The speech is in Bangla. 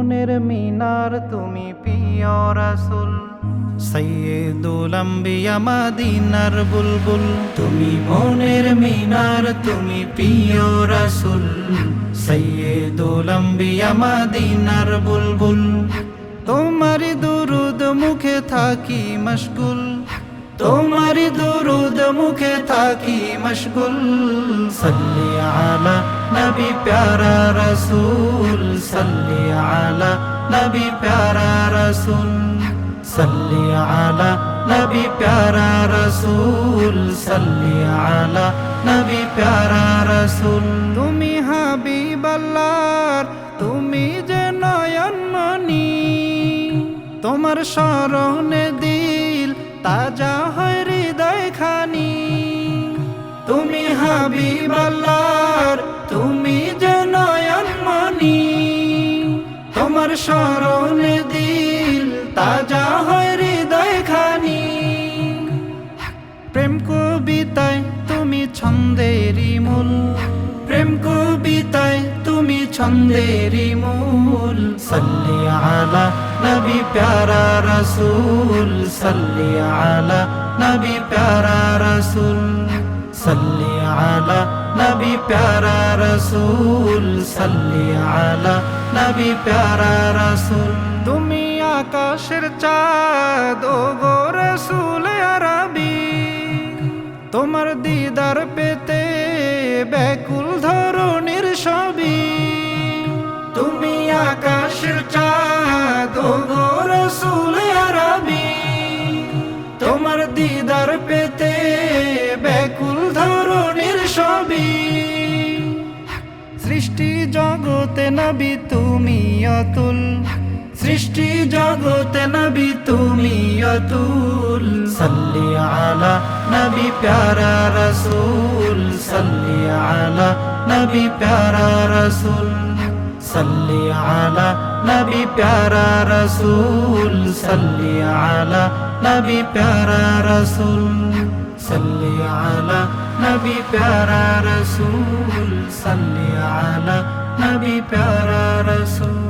মনের মিনার তুমি প্রিয় রাসূল, সাইয়্যিদুল আম্বিয়া মদিনার বুলবুল। তুমি মনের মিনার তুমি প্রিয় রাসূল, সাইয়্যিদুল আম্বিয়া মদিনার বুলবুল। তোমার দুরুদ মুখে থাকি মশগুল, তোমার দুরুদ মুখে থাকি মশগুল। সাল্লি আলা নবী প্যারা রাসূল, সাল্লি আলা নবী প্যারা রাসূল, সাল্লি আলা নবী প্যারা রাসূল, সাল্লি আলা নবী প্যারা রাসূল। তুমি হাবিবাল্লাহর তুমি যে নয়নমণি, তোমার স্মরণে দিল তাজা হয় হৃদয় খানি। তুমি হাবিবাল্লাহর তুমি যে নয়নমণি, তোমার স্মরণে দিল তাজা হয় হৃদয় খানি। প্রেম কবিতায় তুমি ছন্দেরই মূল, প্রেম কবিতায় তুমি ছন্দেরই মূল। সাল্লি আলা নবী প্যারা রাসূল, সাল্লি আলা নবী প্যারা রাসূল, সাল্লি আলা নবী প্যারা রাসূল, সাল্লি আলা নবী প্যারা রাসূল। তুমি আকাশের চাঁদ ও গো রাসূল আরবি, তোমার দিদার পেতে ব্যাকুল ধরনের সবই। তুমি আকাশের চাঁদ ও গো রাসূল আরবি, তোমার দিদার পেতে ব্যাকুল ধরনের সবই। সৃষ্টি জগতে নবী তুমি অতুল, সৃষ্টি জগতে নবী তুমি অতুল। সাল্লি আলা নবী প্যারা রাসূল, সাল্লি আলা নবী প্যারা রাসূল, সাল্লি আলা নবী প্যারা রাসূল, সাল্লি আলা নবী প্যারা রাসূল, সাল্লি আলা নবী প্যারা রাসূল, সাল্লি আলা নবী প্যারা রাসূল।